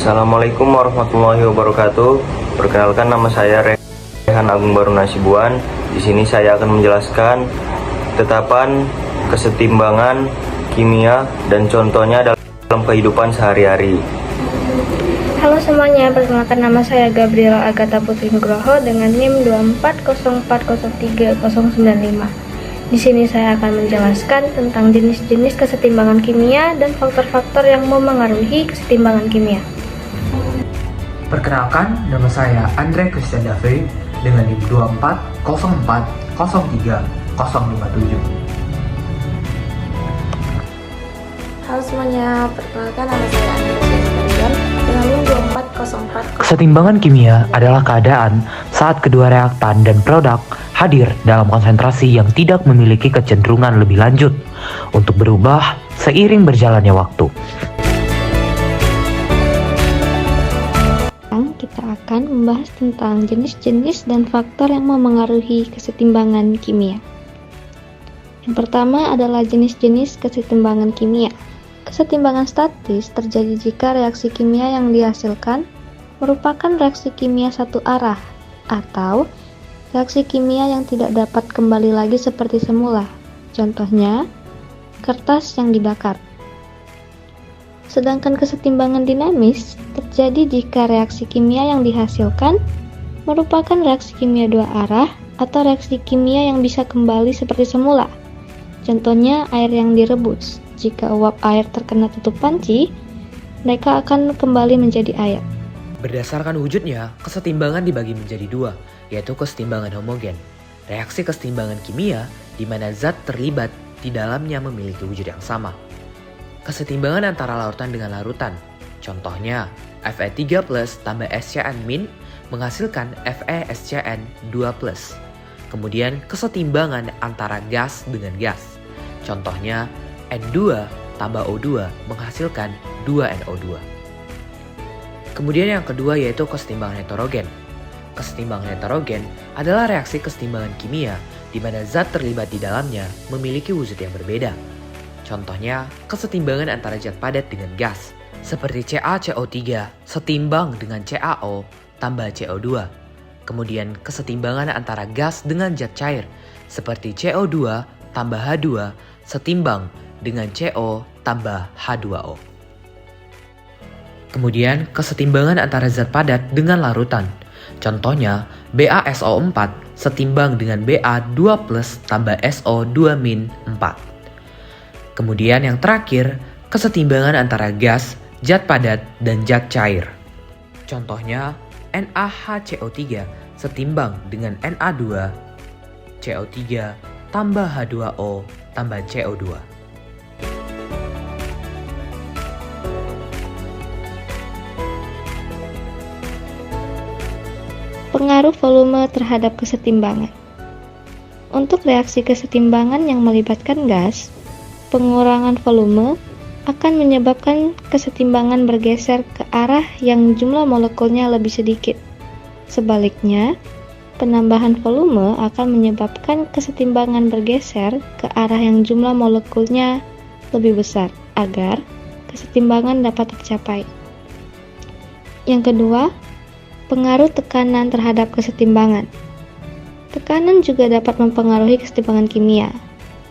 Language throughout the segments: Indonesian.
Assalamualaikum warahmatullahi wabarakatuh. Perkenalkan, nama saya Rehan Agung Barun Nasibuan. Di sini saya akan menjelaskan tetapan kesetimbangan kimia dan contohnya dalam kehidupan sehari-hari. Halo semuanya, perkenalkan nama saya Gabriela Agatha Putri Nugroho dengan NIM 240403095. Di sini saya akan menjelaskan tentang jenis-jenis kesetimbangan kimia dan faktor-faktor yang memengaruhi kesetimbangan kimia. Perkenalkan, nama saya Andre Christian Davey dengan NIM 240403057. Halo semuanya, perkenalkan nama saya Andre Christian dengan NIM 24040. Kesetimbangan kimia adalah keadaan saat kedua reaktan dan produk hadir dalam konsentrasi yang tidak memiliki kecenderungan lebih lanjut untuk berubah seiring berjalannya waktu. Kita akan membahas tentang jenis-jenis dan faktor yang memengaruhi kesetimbangan kimia. Yang pertama adalah jenis-jenis kesetimbangan kimia. Kesetimbangan statis terjadi jika reaksi kimia yang dihasilkan merupakan reaksi kimia satu arah atau reaksi kimia yang tidak dapat kembali lagi seperti semula. Contohnya, kertas yang dibakar. Sedangkan kesetimbangan dinamis terjadi jika reaksi kimia yang dihasilkan merupakan reaksi kimia dua arah atau reaksi kimia yang bisa kembali seperti semula. Contohnya, air yang direbus. Jika uap air terkena tutup panci, mereka akan kembali menjadi air. Berdasarkan wujudnya, kesetimbangan dibagi menjadi dua, yaitu kesetimbangan homogen. Reaksi kesetimbangan kimia di mana zat terlibat di dalamnya memiliki wujud yang sama. Kesetimbangan antara larutan dengan larutan. Contohnya, Fe3+ tambah SCN- menghasilkan FeSCN2+. Kemudian kesetimbangan antara gas dengan gas. Contohnya, N2 tambah O2 menghasilkan 2NO2. Kemudian yang kedua yaitu kesetimbangan heterogen. Kesetimbangan heterogen adalah reaksi kesetimbangan kimia di mana zat terlibat di dalamnya memiliki wujud yang berbeda. Contohnya, kesetimbangan antara zat padat dengan gas, seperti CaCO3 setimbang dengan CaO tambah CO2. Kemudian kesetimbangan antara gas dengan zat cair, seperti CO2 tambah H2 setimbang dengan CO tambah H2O. Kemudian kesetimbangan antara zat padat dengan larutan. Contohnya, BaSO4 setimbang dengan Ba2+ tambah SO2-4. Kemudian yang terakhir, kesetimbangan antara gas, zat padat, dan zat cair. Contohnya, NaHCO3 setimbang dengan Na2 CO3 tambah H2O tambah CO2. Pengaruh volume terhadap kesetimbangan. Untuk reaksi kesetimbangan yang melibatkan gas, pengurangan volume akan menyebabkan kesetimbangan bergeser ke arah yang jumlah molekulnya lebih sedikit. Sebaliknya, penambahan volume akan menyebabkan kesetimbangan bergeser ke arah yang jumlah molekulnya lebih besar agar kesetimbangan dapat tercapai. Yang kedua, pengaruh tekanan terhadap kesetimbangan. Tekanan juga dapat mempengaruhi kesetimbangan kimia.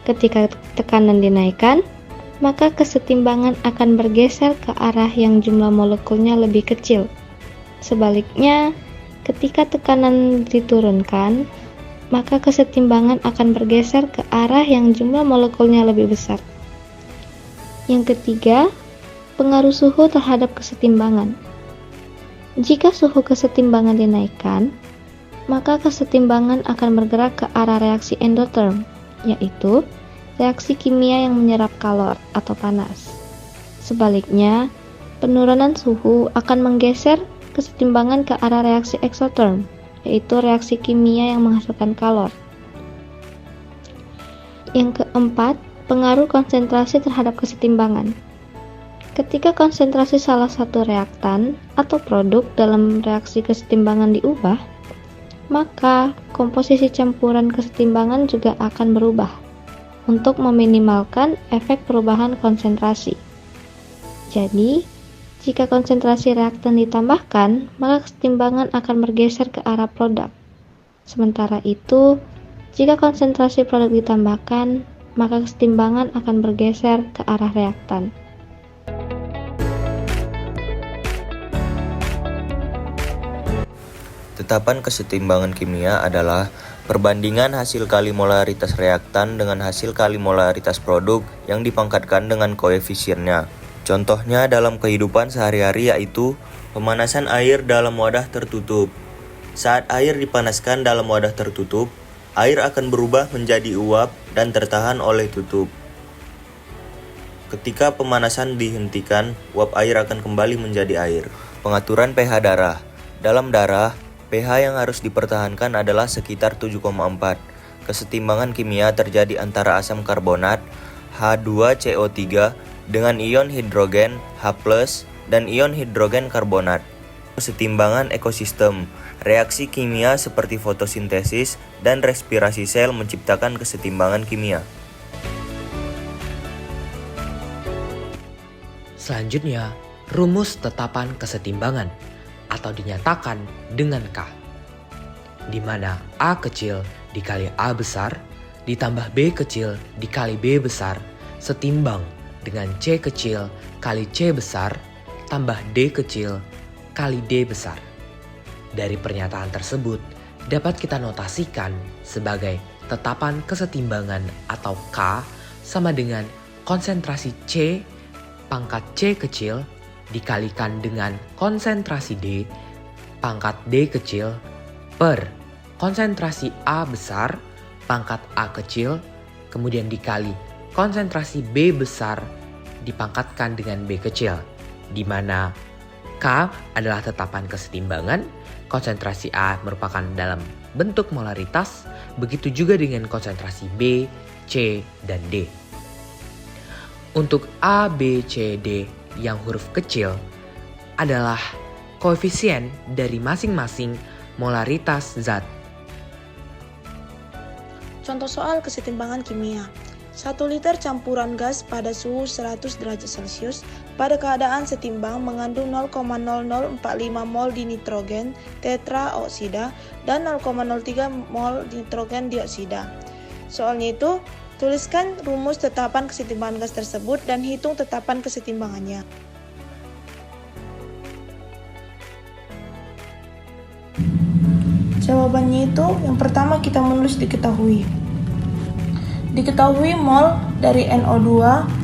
Ketika tekanan dinaikkan, maka kesetimbangan akan bergeser ke arah yang jumlah molekulnya lebih kecil. Sebaliknya, ketika tekanan diturunkan, maka kesetimbangan akan bergeser ke arah yang jumlah molekulnya lebih besar. Yang ketiga, pengaruh suhu terhadap kesetimbangan. Jika suhu kesetimbangan dinaikkan, maka kesetimbangan akan bergerak ke arah reaksi endotherm, yaitu reaksi kimia yang menyerap kalor atau panas. Sebaliknya, penurunan suhu akan menggeser kesetimbangan ke arah reaksi exotherm, yaitu reaksi kimia yang menghasilkan kalor. Yang keempat, pengaruh konsentrasi terhadap kesetimbangan. Ketika konsentrasi salah satu reaktan atau produk dalam reaksi kesetimbangan diubah, maka komposisi campuran kesetimbangan juga akan berubah untuk meminimalkan efek perubahan konsentrasi. Jadi, Jika konsentrasi reaktan ditambahkan, maka kesetimbangan akan bergeser ke arah produk. Sementara itu, jika konsentrasi produk ditambahkan, maka kesetimbangan akan bergeser ke arah reaktan. Tetapan kesetimbangan kimia adalah perbandingan hasil kali molaritas reaktan dengan hasil kali molaritas produk yang dipangkatkan dengan koefisiennya. Contohnya dalam kehidupan sehari-hari yaitu pemanasan air dalam wadah tertutup. Saat air dipanaskan dalam wadah tertutup, air akan berubah menjadi uap dan tertahan oleh tutup. Ketika pemanasan dihentikan, uap air akan kembali menjadi air. Pengaturan pH darah. Dalam darah, pH yang harus dipertahankan adalah sekitar 7,4. Kesetimbangan kimia terjadi antara asam karbonat H2CO3 dengan ion hidrogen H+ dan ion hidrogen karbonat. Kesetimbangan ekosistem. Reaksi kimia seperti fotosintesis dan respirasi sel menciptakan kesetimbangan kimia. Selanjutnya, rumus tetapan kesetimbangan atau dinyatakan dengan K, di mana A kecil dikali A besar ditambah B kecil dikali B besar setimbang dengan C kecil kali C besar tambah D kecil kali D besar. Dari pernyataan tersebut dapat kita notasikan sebagai tetapan kesetimbangan atau K sama dengan konsentrasi C pangkat C kecil dikalikan dengan konsentrasi D pangkat D kecil per konsentrasi A besar pangkat A kecil kemudian dikali konsentrasi B besar dipangkatkan dengan B kecil, di mana K adalah tetapan kesetimbangan, konsentrasi A merupakan dalam bentuk molaritas, begitu juga dengan konsentrasi B, C, dan D. Untuk A, B, C, D yang huruf kecil adalah koefisien dari masing-masing molaritas zat. Contoh soal kesetimbangan kimia. 1 liter campuran gas pada suhu 100 derajat Celcius pada keadaan setimbang mengandung 0,0045 mol dinitrogen tetraoksida dan 0,03 mol nitrogen dioksida. Soalnya itu, tuliskan rumus tetapan kesetimbangan gas tersebut dan hitung tetapan kesetimbangannya. Jawabannya itu yang pertama kita menulis diketahui. Diketahui mol dari NO2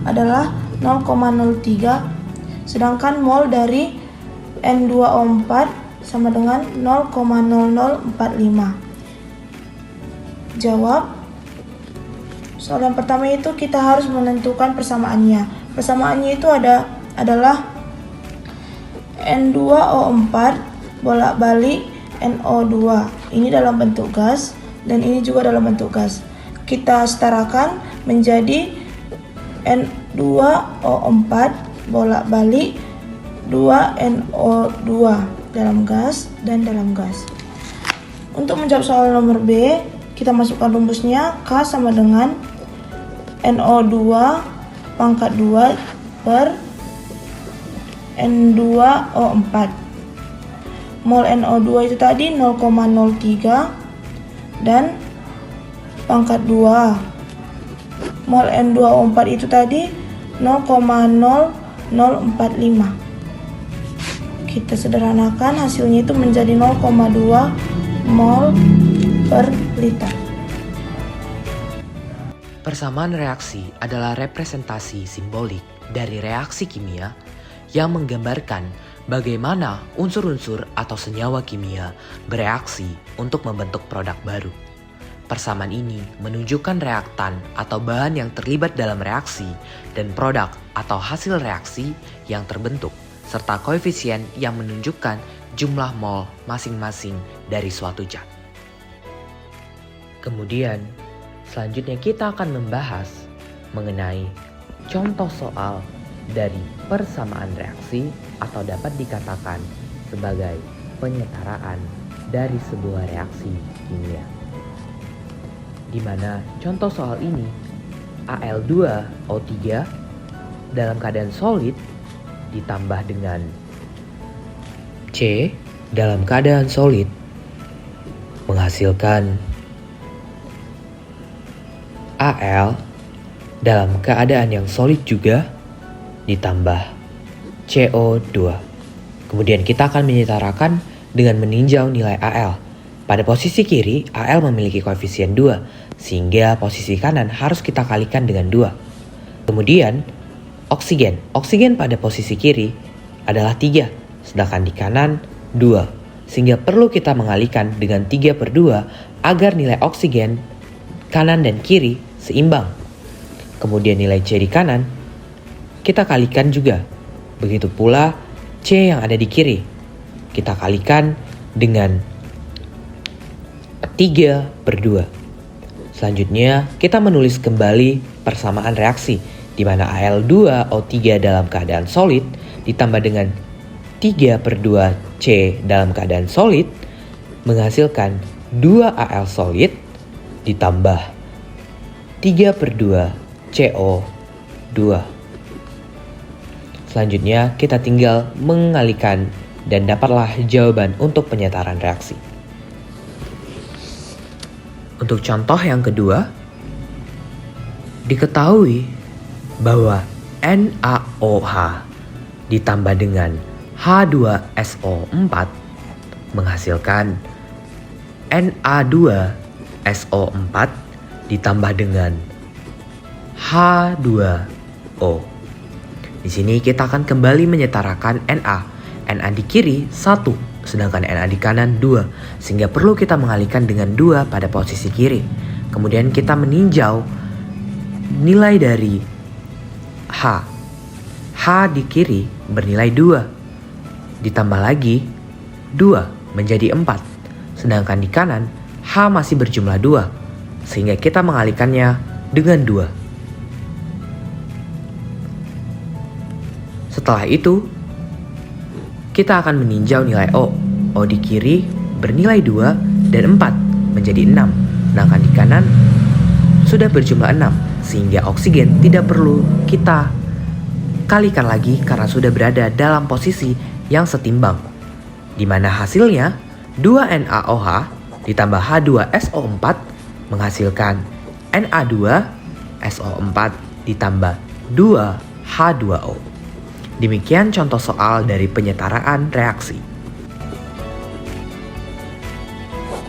adalah 0,03, sedangkan mol dari N2O4 sama dengan 0,0045. Jawab. Soal yang pertama itu kita harus menentukan persamaannya. Persamaannya itu adalah N2O4 bolak-balik NO2. Ini dalam bentuk gas dan ini juga dalam bentuk gas. Kita setarakan menjadi N2O4 bolak-balik 2NO2 dalam gas dan dalam gas. Untuk menjawab soal nomor B, kita masukkan rumusnya K sama dengan NO2 pangkat 2 per N2O4. Mol NO2 itu tadi 0,03 dan pangkat 2. Mol N2O4 itu tadi 0,0045. Kita sederhanakan, hasilnya itu menjadi 0,2 mol per liter. Persamaan reaksi adalah representasi simbolik dari reaksi kimia yang menggambarkan bagaimana unsur-unsur atau senyawa kimia bereaksi untuk membentuk produk baru. Persamaan ini menunjukkan reaktan atau bahan yang terlibat dalam reaksi dan produk atau hasil reaksi yang terbentuk, serta koefisien yang menunjukkan jumlah mol masing-masing dari suatu zat. Kemudian, selanjutnya kita akan membahas mengenai contoh soal dari persamaan reaksi atau dapat dikatakan sebagai penyetaraan dari sebuah reaksi kimia. Di mana contoh soal ini Al2O3 dalam keadaan solid ditambah dengan C dalam keadaan solid menghasilkan Al dalam keadaan yang solid juga ditambah CO2. Kemudian kita akan menyetarakan dengan meninjau nilai Al. Pada posisi kiri, Al memiliki koefisien 2, sehingga posisi kanan harus kita kalikan dengan 2. Kemudian, oksigen. Oksigen pada posisi kiri adalah 3, sedangkan di kanan 2. Sehingga perlu kita mengalihkan dengan 3/2 agar nilai oksigen kanan dan kiri seimbang. Kemudian nilai C di kanan kita kalikan juga. Begitu pula C yang ada di kiri. Kita kalikan dengan 3/2. Selanjutnya kita menulis kembali persamaan reaksi di mana Al2O3 dalam keadaan solid ditambah dengan 3/2 C dalam keadaan solid menghasilkan 2 Al solid ditambah 3/2 CO2. Selanjutnya kita tinggal mengalihkan dan dapatlah jawaban untuk penyetaraan reaksi. Untuk contoh yang kedua, diketahui bahwa NaOH ditambah dengan H2SO4 menghasilkan Na2SO4 ditambah dengan H2O. Di sini kita akan kembali menyetarakan Na. Na di kiri 1, sedangkan Na di kanan 2, sehingga perlu kita mengalihkan dengan 2 pada posisi kiri. Kemudian kita meninjau nilai dari H. H di kiri bernilai 2, ditambah lagi 2 menjadi 4, sedangkan di kanan H masih berjumlah 2, sehingga kita mengalihkannya dengan 2. Setelah itu, kita akan meninjau nilai O. O di kiri bernilai 2 dan 4 menjadi 6, sedangkan di kanan sudah berjumlah 6, sehingga oksigen tidak perlu kita kalikan lagi karena sudah berada dalam posisi yang setimbang, di mana hasilnya 2 NaOH ditambah H2SO4 menghasilkan Na2SO4 ditambah 2 H2O. Demikian contoh soal dari penyetaraan reaksi.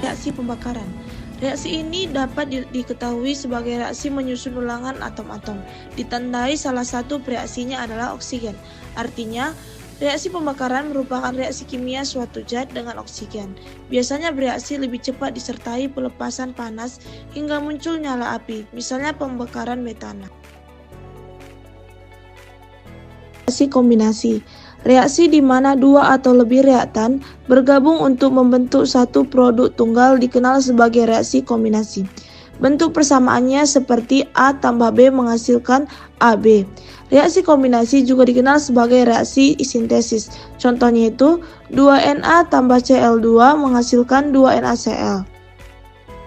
Reaksi pembakaran. Reaksi ini dapat diketahui sebagai reaksi menyusun ulangan atom-atom. Ditandai salah satu reaksinya adalah oksigen. Artinya, reaksi pembakaran merupakan reaksi kimia suatu zat dengan oksigen. Biasanya bereaksi lebih cepat disertai pelepasan panas hingga muncul nyala api, misalnya pembakaran metana. Reaksi kombinasi. Reaksi di mana dua atau lebih reaktan bergabung untuk membentuk satu produk tunggal dikenal sebagai reaksi kombinasi. Bentuk persamaannya seperti A tambah B menghasilkan AB. Reaksi kombinasi juga dikenal sebagai reaksi sintesis. Contohnya itu 2Na tambah Cl2 menghasilkan 2NaCl.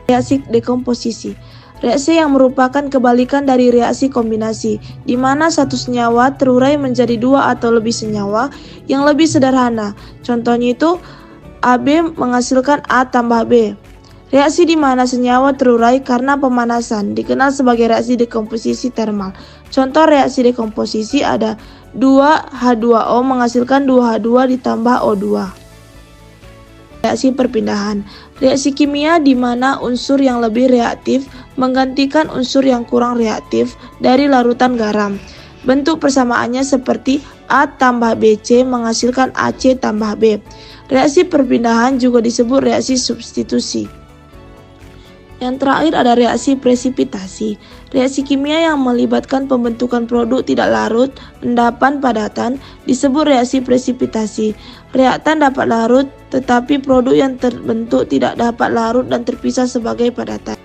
Reaksi dekomposisi. Reaksi yang merupakan kebalikan dari reaksi kombinasi, di mana satu senyawa terurai menjadi dua atau lebih senyawa yang lebih sederhana. Contohnya itu AB menghasilkan A tambah B. Reaksi di mana senyawa terurai karena pemanasan dikenal sebagai reaksi dekomposisi termal. Contoh reaksi dekomposisi ada 2H2O menghasilkan 2H2 ditambah O2. Reaksi perpindahan. Reaksi kimia di mana unsur yang lebih reaktif menggantikan unsur yang kurang reaktif dari larutan garam. Bentuk persamaannya seperti A tambah BC menghasilkan AC tambah B. Reaksi perpindahan juga disebut reaksi substitusi. Yang terakhir ada reaksi presipitasi. Reaksi kimia yang melibatkan pembentukan produk tidak larut, endapan padatan disebut reaksi presipitasi. Reaktan dapat larut, tetapi produk yang terbentuk tidak dapat larut dan terpisah sebagai padatan.